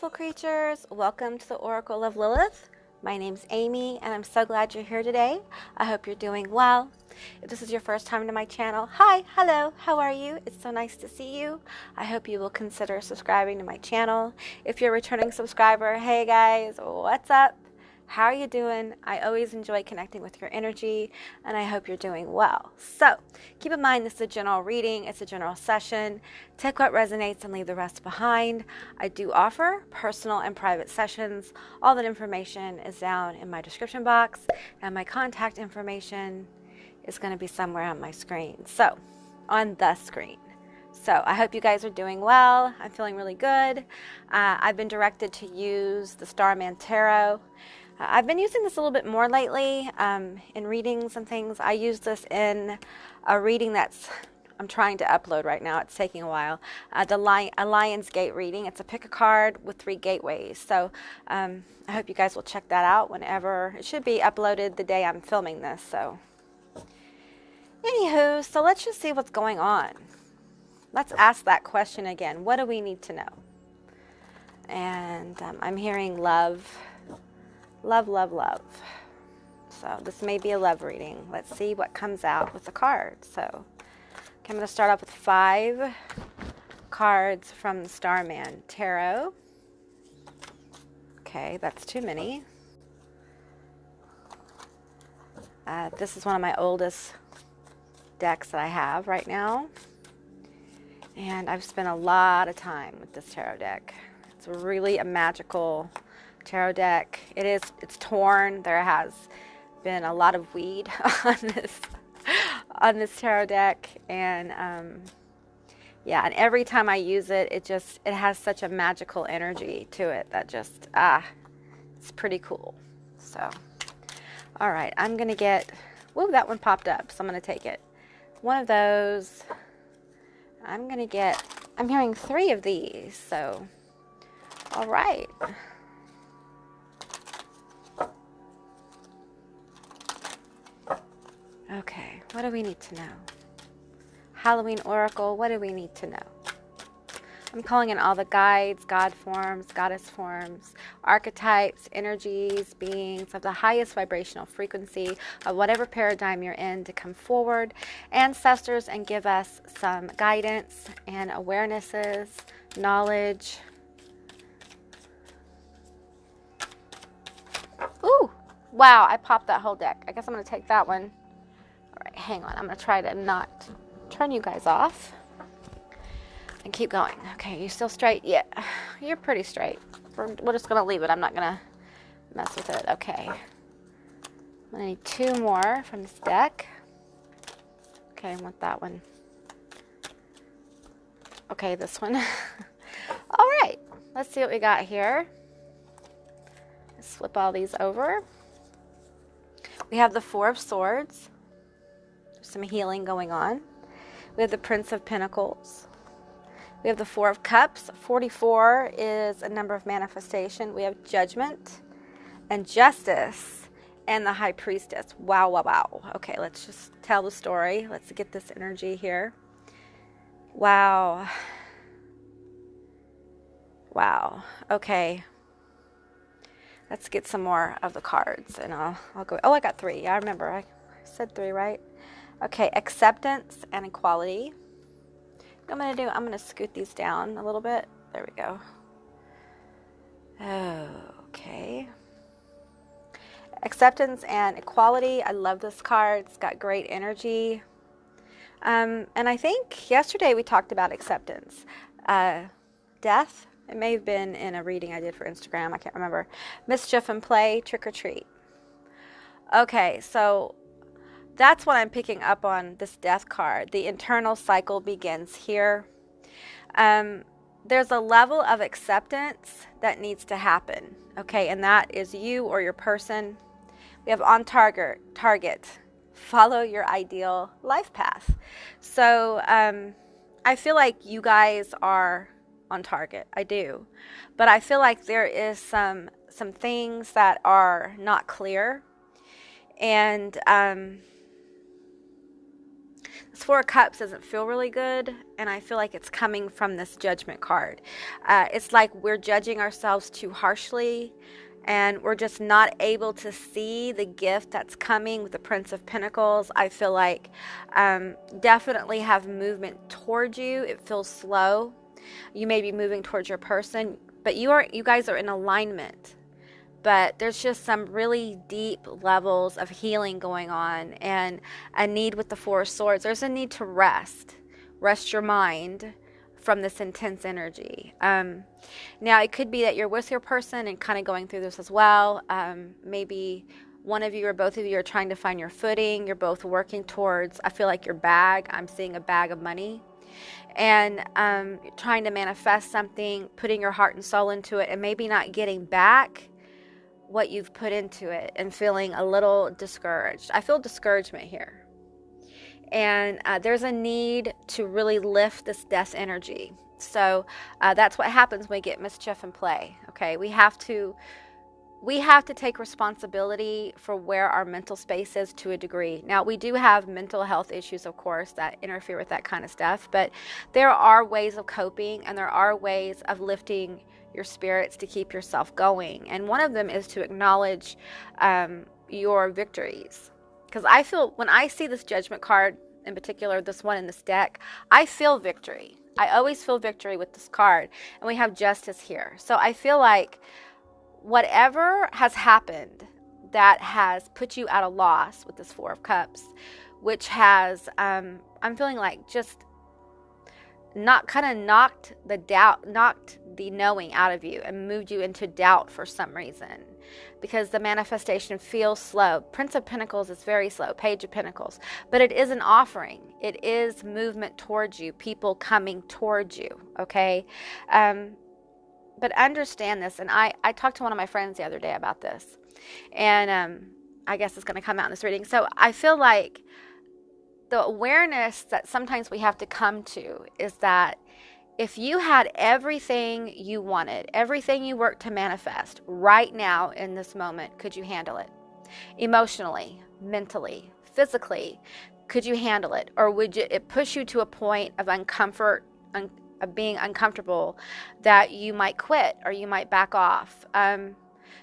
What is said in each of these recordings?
beautiful creatures. Welcome to the Oracle of Lilith. My name's Amy, and I'm so glad you're here today. I hope you're doing well. If this is your first time to my channel, hi, hello, how are you? It's so nice to see you. I hope you will consider subscribing to my channel. If you're a returning subscriber, hey guys, what's up? How are you doing? I always enjoy connecting with your energy, and I hope you're doing well. So keep in mind, this is a general reading. It's a general session. Take what resonates and leave the rest behind. I do offer personal and private sessions. All that information is down in my description box, and my contact information is going to be somewhere on my screen. So on the screen. So I hope you guys are doing well. I'm feeling really good. I've been directed to use the Starman Tarot. I've been using this a little bit more lately in readings and things. I use this in a reading I'm trying to upload right now. It's taking a while. A Lion's Gate reading. It's a pick a card with 3 gateways. So I hope you guys will check that out whenever. It should be uploaded the day I'm filming this. So anywho, so let's just see what's going on. Let's ask that question again. What do we need to know? And I'm hearing love. Love, love, love. So this may be a love reading. Let's see what comes out with the cards. So okay, I'm going to start off with 5 cards from the Starman Tarot. Okay, that's too many. This is one of my oldest decks that I have right now. And I've spent a lot of time with this tarot deck. It's really a magical tarot deck. It's torn. There has been a lot of weed on this tarot deck, and yeah, and every time I use it, it has such a magical energy to it that just it's pretty cool. So all right, I'm gonna get, whoa, that one popped up, so I'm gonna take it. One of those. I'm hearing 3 of these, so all right. Okay, what do we need to know? Halloween Oracle, what do we need to know? I'm calling in all the guides, God forms, goddess forms, archetypes, energies, beings of the highest vibrational frequency of whatever paradigm you're in to come forward, ancestors, and give us some guidance and awarenesses, knowledge. Ooh, wow, I popped that whole deck. I guess I'm going to take that one. All right, hang on. I'm going to try to not turn you guys off and keep going. Okay, you still straight? Yeah, you're pretty straight. We're just going to leave it. I'm not going to mess with it. Okay. I'm going to need 2 more from this deck. Okay, I want that one. Okay, this one. All right, let's see what we got here. Let's flip all these over. We have the 4 of Swords. Some healing going on. We have the Prince of Pentacles. We have the 4 of Cups. 44 is a number of manifestation. We have Judgment and Justice and the High Priestess. Wow, wow, wow. Okay, let's just tell the story. Let's get this energy here. Wow. Wow. Okay. Let's get some more of the cards, and I'll go. Oh, I got 3. Yeah, I remember. I said 3, right? Okay, acceptance and equality. What I'm going to scoot these down a little bit. There we go. Okay. Acceptance and equality. I love this card. It's got great energy. And I think yesterday we talked about acceptance. Death. It may have been in a reading I did for Instagram. I can't remember. Mischief and play, trick or treat. Okay, so that's what I'm picking up on this death card. The internal cycle begins here. There's a level of acceptance that needs to happen. Okay, and that is you or your person. We have on target. Follow your ideal life path. So I feel like you guys are on target. I do. But I feel like there is some things that are not clear. And This Four of Cups doesn't feel really good, and I feel like it's coming from this Judgment card. It's like we're judging ourselves too harshly, and we're just not able to see the gift that's coming with the Prince of Pentacles. I feel like definitely have movement towards you. It feels slow. You may be moving towards your person, but you guys are in alignment. But there's just some really deep levels of healing going on, and a need with the Four of Swords. There's a need to rest your mind from this intense energy. Now, it could be that you're with your person and kind of going through this as well. Maybe one of you or both of you are trying to find your footing. You're both working towards, I feel like, your bag. I'm seeing a bag of money. And trying to manifest something, putting your heart and soul into it, and maybe not getting back what you've put into it, and feeling a little discouraged. I feel discouragement here. And there's a need to really lift this death energy. So that's what happens when we get mischief in play. Okay, we have to take responsibility for where our mental space is to a degree. Now, we do have mental health issues, of course, that interfere with that kind of stuff, but there are ways of coping, and there are ways of lifting your spirits to keep yourself going. And one of them is to acknowledge your victories. Because I feel, when I see this Judgment card, in particular, this one in this deck, I feel victory. I always feel victory with this card. And we have Justice here. So I feel like whatever has happened that has put you at a loss with this Four of Cups, which has, I'm feeling like just knocked the knowing out of you and moved you into doubt for some reason, because the manifestation feels slow. Prince of Pentacles is very slow, Page of Pentacles, but it is an offering. It is movement towards you, people coming towards you, okay? But understand this, and I talked to one of my friends the other day about this, and I guess it's going to come out in this reading. So I feel like the awareness that sometimes we have to come to is that if you had everything you wanted, everything you worked to manifest right now in this moment, could you handle it? Emotionally, mentally, physically, could you handle it? Or would it push you to a point of of being uncomfortable that you might quit or you might back off?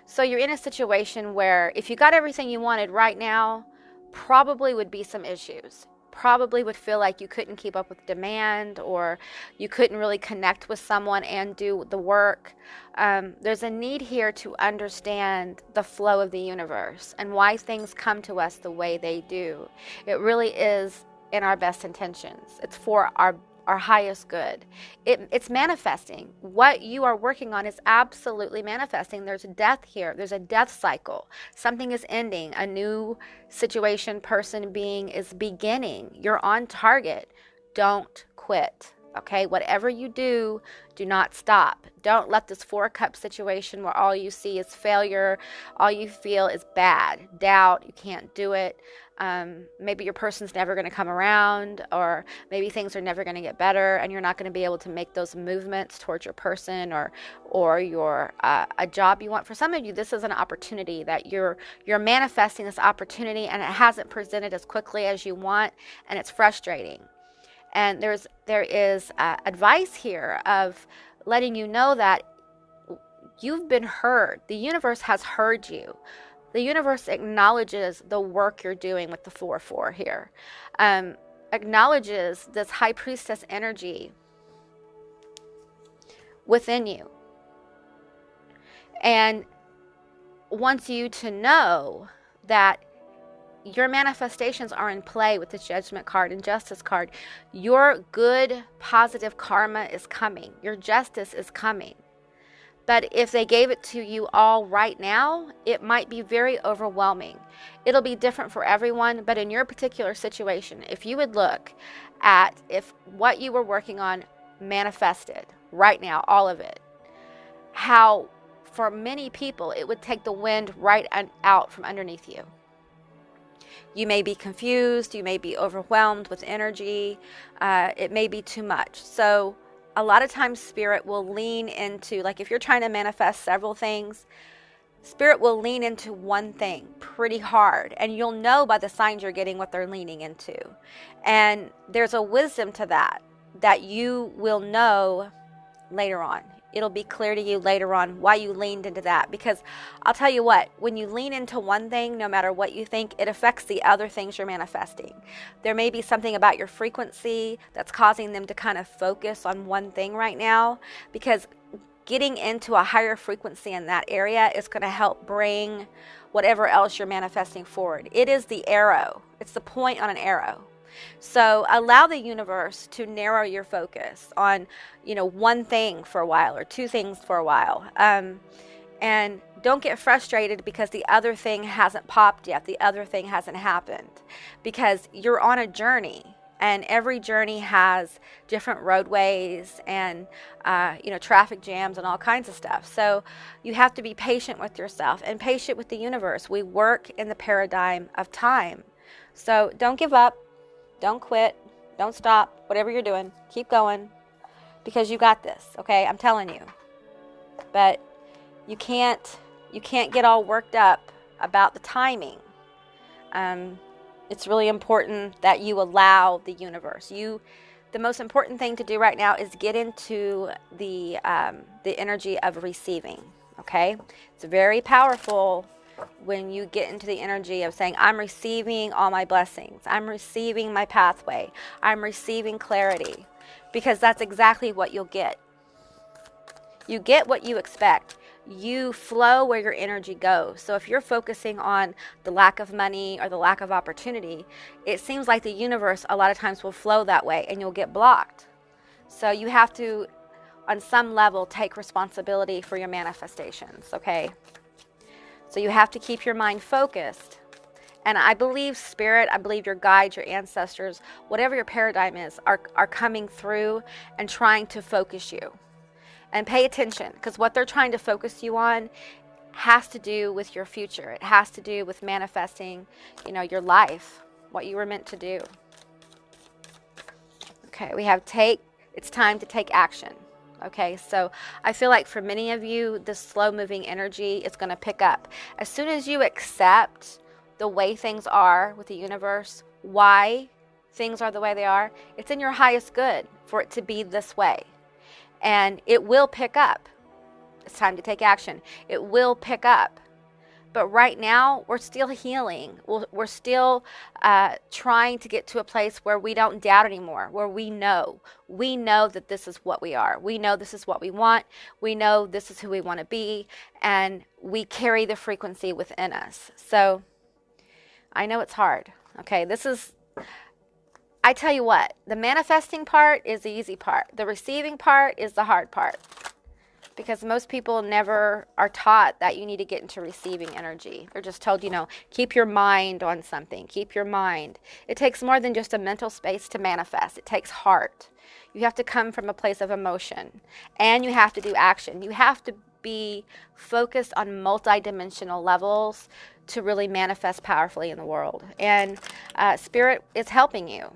So you're in a situation where if you got everything you wanted right now, probably would be some issues. Probably would feel like you couldn't keep up with demand, or you couldn't really connect with someone and do the work. There's a need here to understand the flow of the universe and why things come to us the way they do. It really is in our best intentions. It's for our highest good. It's manifesting. What you are working on is absolutely manifesting. There's death here. There's a death cycle. Something is ending. A new situation, person, being is beginning. You're on target. Don't quit. Okay? Whatever you do, do not stop. Don't let this Four Cup situation where all you see is failure, all you feel is bad, doubt, you can't do it. Maybe your person's never going to come around, or maybe things are never going to get better, and you're not going to be able to make those movements towards your person or your a job you want. For some of you, this is an opportunity that you're manifesting this opportunity, and it hasn't presented as quickly as you want, and it's frustrating. And there is advice here of letting you know that you've been heard. The universe has heard you. The universe acknowledges the work you're doing with the 4-4 here. Acknowledges this High Priestess energy within you. And wants you to know that your manifestations are in play with the Judgment card and Justice card. Your good, positive karma is coming. Your justice is coming. But if they gave it to you all right now, it might be very overwhelming. It'll be different for everyone, but in your particular situation, if you would look at if what you were working on manifested right now, all of it, how for many people it would take the wind right out from underneath you. You may be confused, you may be overwhelmed with energy, it may be too much. So a lot of times Spirit will lean into, like if you're trying to manifest several things, Spirit will lean into one thing pretty hard, and you'll know by the signs you're getting what they're leaning into. And there's a wisdom to that you will know later on. It'll be clear to you later on why you leaned into that. Because I'll tell you what, when you lean into one thing, no matter what you think, it affects the other things you're manifesting. There may be something about your frequency that's causing them to kind of focus on one thing right now, because getting into a higher frequency in that area is going to help bring whatever else you're manifesting forward. It is the arrow. It's the point on an arrow. So allow the universe to narrow your focus on, one thing for a while or two things for a while. And don't get frustrated because the other thing hasn't popped yet. The other thing hasn't happened, because you're on a journey. And every journey has different roadways and, traffic jams and all kinds of stuff. So you have to be patient with yourself and patient with the universe. We work in the paradigm of time. So don't give up. Don't quit. Don't stop. Whatever you're doing, keep going, because you got this. Okay, I'm telling you. But you can't get all worked up about the timing. It's really important that you allow the universe. The most important thing to do right now is get into the energy of receiving. Okay, it's very powerful when you get into the energy of saying, I'm receiving all my blessings. I'm receiving my pathway. I'm receiving clarity, because that's exactly what you'll get. You get what you expect. You flow where your energy goes. So if you're focusing on the lack of money or the lack of opportunity, it seems like the universe a lot of times will flow that way and you'll get blocked. So you have to, on some level, take responsibility for your manifestations, okay? So you have to keep your mind focused. And I believe Spirit, I believe your guides, your ancestors, whatever your paradigm is, are coming through and trying to focus you. And pay attention, because what they're trying to focus you on has to do with your future. It has to do with manifesting, your life, what you were meant to do. Okay, we have it's time to take action. Okay, so I feel like for many of you, this slow-moving energy is going to pick up. As soon as you accept the way things are with the universe, why things are the way they are, it's in your highest good for it to be this way. And it will pick up. It's time to take action. It will pick up. But right now, we're still healing. We're still trying to get to a place where we don't doubt anymore, where we know that this is what we are. We know this is what we want. We know this is who we want to be. And we carry the frequency within us. So I know it's hard. Okay, I tell you what, the manifesting part is the easy part. The receiving part is the hard part. Because most people never are taught that you need to get into receiving energy. They're just told, keep your mind on something. Keep your mind. It takes more than just a mental space to manifest. It takes heart. You have to come from a place of emotion. And you have to do action. You have to be focused on multidimensional levels to really manifest powerfully in the world. And Spirit is helping you.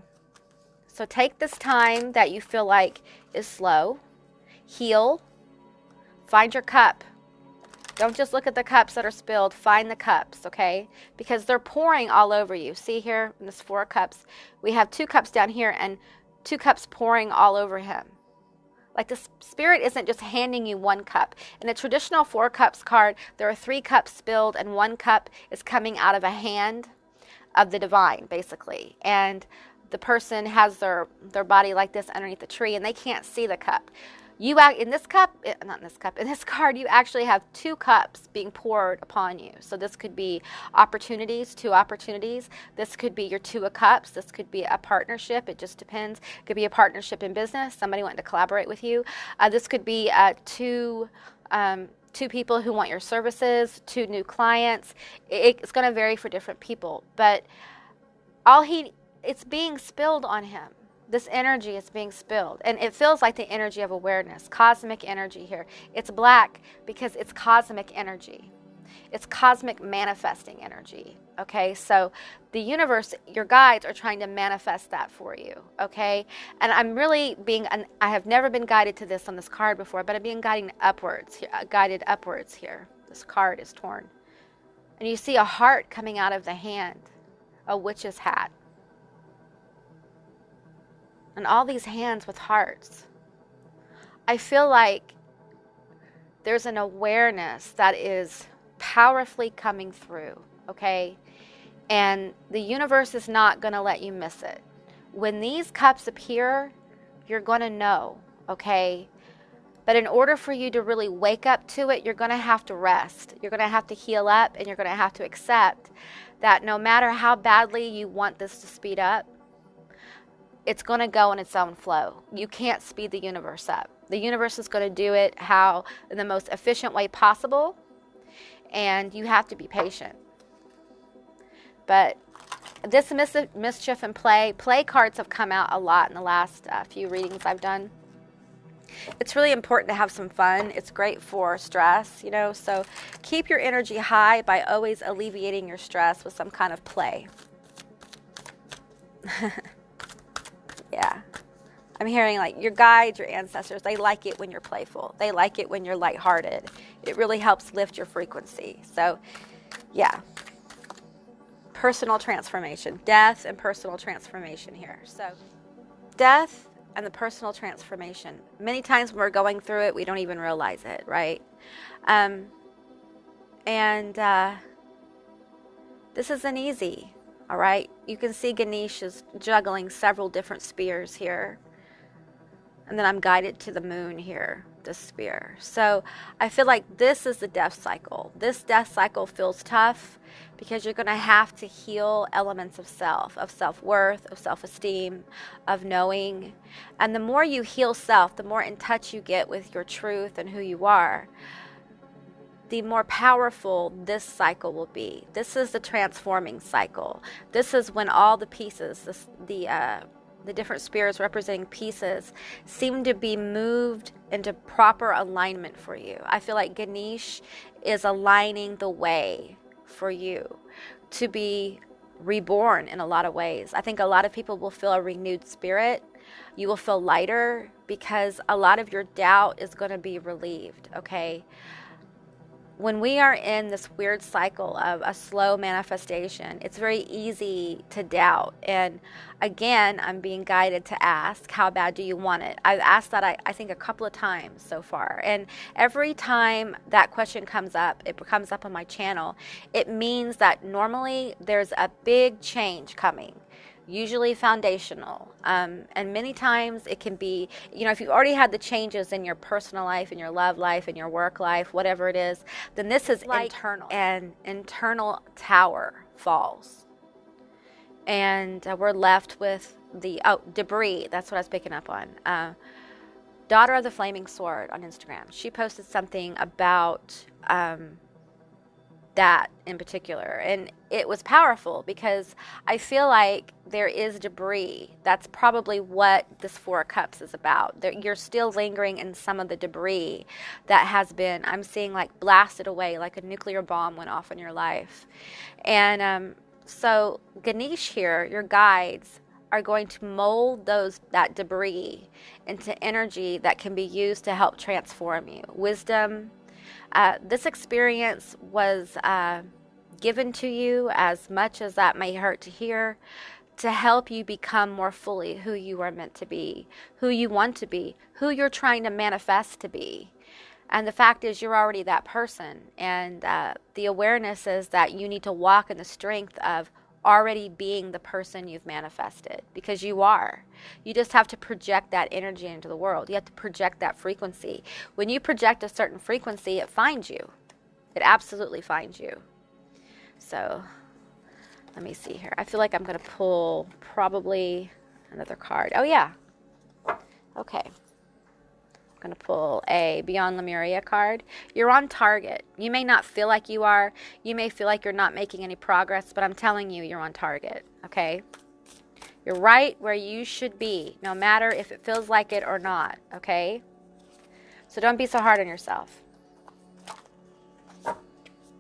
So take this time that you feel like is slow. Heal. Find your cup. Don't just look at the cups that are spilled. Find the cups, okay? Because they're pouring all over you. See here, in this 4 cups, we have 2 cups down here and 2 cups pouring all over him. Like the Spirit isn't just handing you 1 cup. In a traditional 4 cups card, there are 3 cups spilled and 1 cup is coming out of a hand of the divine, basically. And the person has their body like this underneath the tree and they can't see the cup. In this card, you actually have 2 cups being poured upon you. So this could be opportunities, 2 opportunities. This could be your 2 of cups. This could be a partnership. It just depends. It could be a partnership in business, somebody wanting to collaborate with you. This could be 2 people who want your services, 2 new clients. It's going to vary for different people. But it's being spilled on him. This energy is being spilled. And it feels like the energy of awareness, cosmic energy here. It's black because it's cosmic energy. It's cosmic manifesting energy. Okay, so the universe, your guides are trying to manifest that for you. Okay, and I'm really I have never been guided to this on this card before, but I'm being guided upwards here. This card is torn. And you see a heart coming out of the hand, a witch's hat. And all these hands with hearts. I feel like there's an awareness that is powerfully coming through, okay? And the universe is not going to let you miss it. When these cups appear, you're going to know, okay? But in order for you to really wake up to it, you're going to have to rest. You're going to have to heal up, and you're going to have to accept that no matter how badly you want this to speed up, it's going to go in its own flow. You can't speed the universe up. The universe is going to do it in the most efficient way possible, and you have to be patient. But this mischief and play cards have come out a lot in the last few readings I've done. It's really important to have some fun. It's great for stress, you know, so keep your energy high by always alleviating your stress with some kind of play. Yeah. I'm hearing like your guides, your ancestors, they like it when you're playful. They like it when you're lighthearted. It really helps lift your frequency. So, yeah. Personal transformation. Death and personal transformation here. So, death and the personal transformation. Many times when we're going through it, we don't even realize it, right? This isn't easy, all right? You can see Ganesh is juggling several different spears here. And then I'm guided to the moon here, this spear. So I feel like this is the death cycle. This death cycle feels tough because you're going to have to heal elements of self-worth, of self-esteem, of knowing. And the more you heal self, the more in touch you get with your truth and who you are, the more powerful this cycle will be. This is the transforming cycle. This is when all the pieces, the different spirits representing pieces, seem to be moved into proper alignment for you. I feel like Ganesh is aligning the way for you to be reborn in a lot of ways. I think a lot of people will feel a renewed spirit. You will feel lighter because a lot of your doubt is going to be relieved, okay? When we are in this weird cycle of a slow manifestation, it's very easy to doubt. And again, I'm being guided to ask, how bad do you want it? I've asked that, I think, a couple of times so far. And every time that question comes up, it comes up on my channel, it means that normally there's a big change coming. Usually foundational. And many times it can be, you know, if you've already had the changes in your personal life, in your love life, in your work life, whatever it is, then this is like internal. An internal tower falls. And we're left with the debris. That's what I was picking up on. Daughter of the Flaming Sword on Instagram. She posted something about that in particular, and it was powerful because I feel like there is debris. That's probably what this Four of Cups is about. You're still lingering in some of the debris that has been, I'm seeing, like blasted away, like a nuclear bomb went off in your life. And so Ganesh here, your guides, are going to mold that debris into energy that can be used to help transform you. Wisdom. This experience was given to you, as much as that may hurt to hear, to help you become more fully who you are meant to be, who you want to be, who you're trying to manifest to be. And the fact is, you're already that person. And the awareness is that you need to walk in the strength of already being the person you've manifested, because you are. You just have to project that energy into the world. You have to project that frequency. When you project a certain frequency, it finds you. It absolutely finds you. So let me see here. I feel like I'm going to pull probably another card. Oh yeah. Okay. I'm going to pull a Beyond Lemuria card. You're on target. You may not feel like you are. You may feel like you're not making any progress, but I'm telling you, you're on target, okay? You're right where you should be, no matter if it feels like it or not, okay? So don't be so hard on yourself.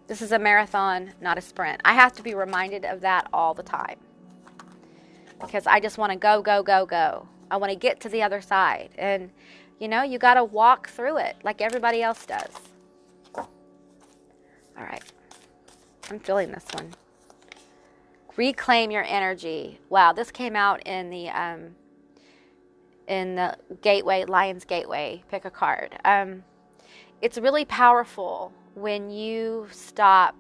This is a marathon, not a sprint. I have to be reminded of that all the time because I just want to go, go, go, go. I want to get to the other side. And you know, you got to walk through it like everybody else does. All right. I'm feeling this one. Reclaim your energy. Wow, this came out in the gateway, Lion's Gateway. Pick a card. It's really powerful when you stop.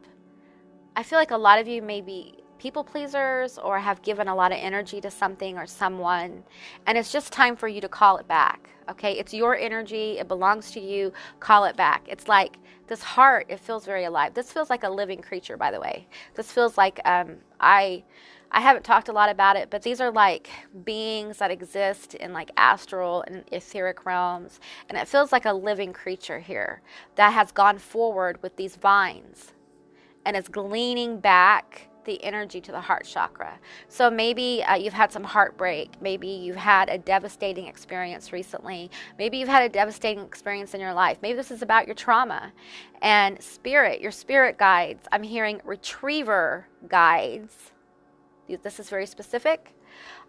I feel like a lot of you may be people pleasers or have given a lot of energy to something or someone, and it's just time for you to call it back. Okay, it's your energy, it belongs to you. Call it back. It's like this heart, it feels very alive. This feels like a living creature, by the way. This feels like I haven't talked a lot about it, but these are like beings that exist in like astral and etheric realms, and it feels like a living creature here that has gone forward with these vines and is gleaning back the energy to the heart chakra. So maybe you've had some heartbreak. Maybe you've had a devastating experience recently. Maybe you've had a devastating experience in your life. Maybe this is about your trauma. And spirit, your spirit guides, I'm hearing retriever guides. This is very specific.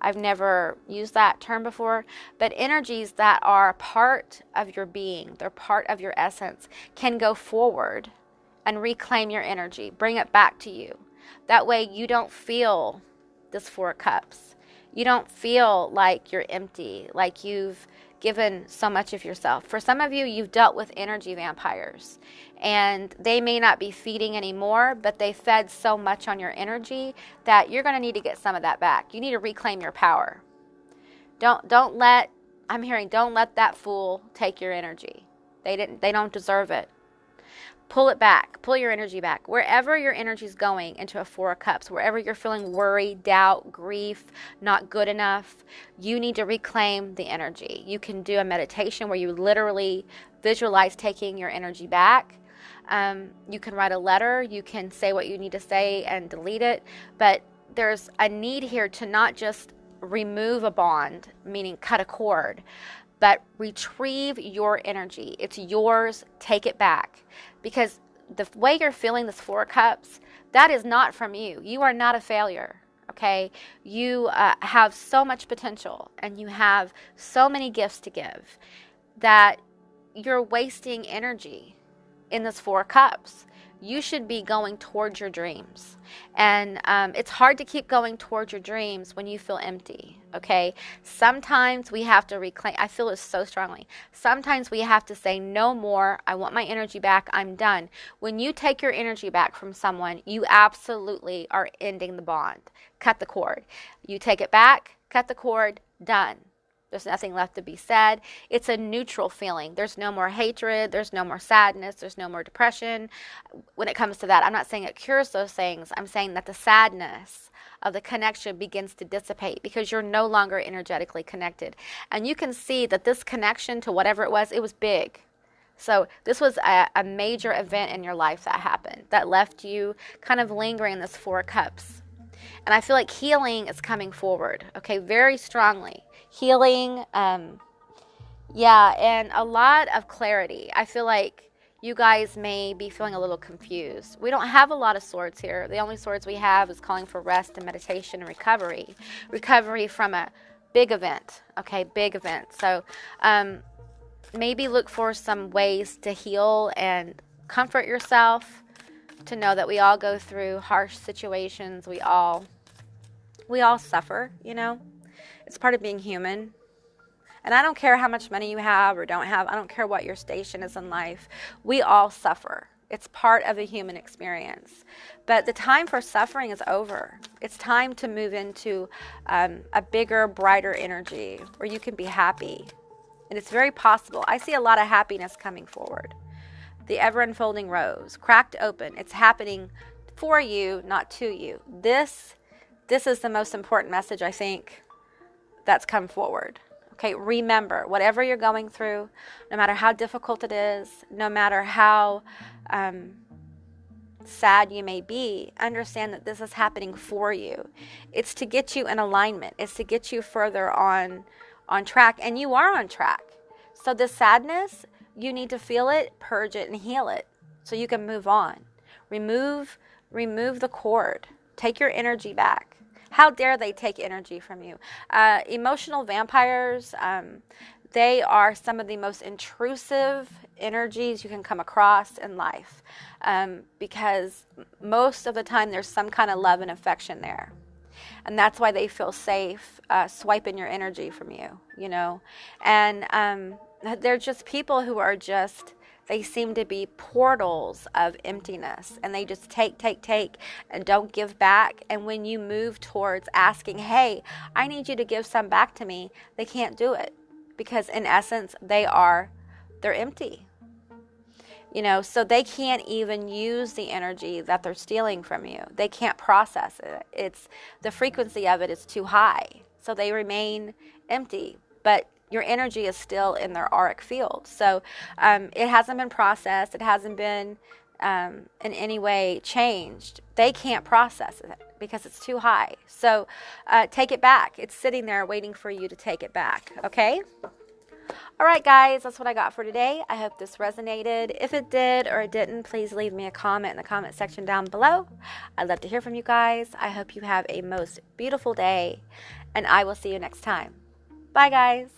I've never used that term before, but energies that are part of your being, they're part of your essence, can go forward and reclaim your energy, bring it back to you. That way you don't feel this Four of Cups. You don't feel like you're empty, like you've given so much of yourself. For some of you, you've dealt with energy vampires, and they may not be feeding anymore, but they fed so much on your energy that you're going to need to get some of that back. You need to reclaim your power. Don't let that fool take your energy. They don't deserve it. Pull it back. Pull your energy back. Wherever your energy is going into a Four of Cups, wherever you're feeling worry, doubt, grief, not good enough, you need to reclaim the energy. You can do a meditation where you literally visualize taking your energy back. You can write a letter. You can say what you need to say and delete it. But there's a need here to not just remove a bond, meaning cut a cord, but retrieve your energy. It's yours. Take it back. Because the way you're feeling this Four of Cups, that is not from you. You are not a failure, okay? You have so much potential, and you have so many gifts to give that you're wasting energy in this Four of Cups. You should be going towards your dreams. And it's hard to keep going towards your dreams when you feel empty, okay? Sometimes we have to reclaim. I feel this so strongly. Sometimes we have to say, no more. I want my energy back. I'm done. When you take your energy back from someone, you absolutely are ending the bond. Cut the cord. You take it back, cut the cord, done. There's nothing left to be said. It's a neutral feeling. There's no more hatred. There's no more sadness. There's no more depression. When it comes to that, I'm not saying it cures those things. I'm saying that the sadness of the connection begins to dissipate because you're no longer energetically connected. And you can see that this connection to whatever it was big. So this was a major event in your life that happened that left you kind of lingering in this Four of Cups. And I feel like healing is coming forward, okay, very strongly. Healing, and a lot of clarity. I feel like you guys may be feeling a little confused. We don't have a lot of swords here. The only swords we have is calling for rest and meditation and recovery. Recovery from a big event, okay, big event. So maybe look for some ways to heal and comfort yourself, to know that we all go through harsh situations. We all suffer, you know. It's part of being human. And I don't care how much money you have or don't have. I don't care what your station is in life. We all suffer. It's part of the human experience. But the time for suffering is over. It's time to move into a bigger, brighter energy where you can be happy. And it's very possible. I see a lot of happiness coming forward. The ever-unfolding rose, cracked open. It's happening for you, not to you. This is the most important message, I think, that's come forward. Okay, remember, whatever you're going through, no matter how difficult it is, no matter how sad you may be, understand that this is happening for you. It's to get you in alignment. It's to get you further on track, and you are on track. So this sadness, you need to feel it, purge it, and heal it so you can move on. Remove the cord. Take your energy back. How dare they take energy from you? Emotional vampires, they are some of the most intrusive energies you can come across in life, because most of the time there's some kind of love and affection there. And that's why they feel safe swiping your energy from you, you know. And they're just people who are just, they seem to be portals of emptiness, and they just take, and don't give back. And when you move towards asking, hey, I need you to give some back to me, they can't do it, because in essence, they're empty. You know, so they can't even use the energy that they're stealing from you. They can't process it. It's the frequency of it is too high. So they remain empty, but your energy is still in their auric field. So it hasn't been processed. It hasn't been in any way changed. They can't process it because it's too high. So take it back. It's sitting there waiting for you to take it back. Okay? All right, guys, that's what I got for today. I hope this resonated. If it did or it didn't, please leave me a comment in the comment section down below. I'd love to hear from you guys. I hope you have a most beautiful day, and I will see you next time. Bye, guys.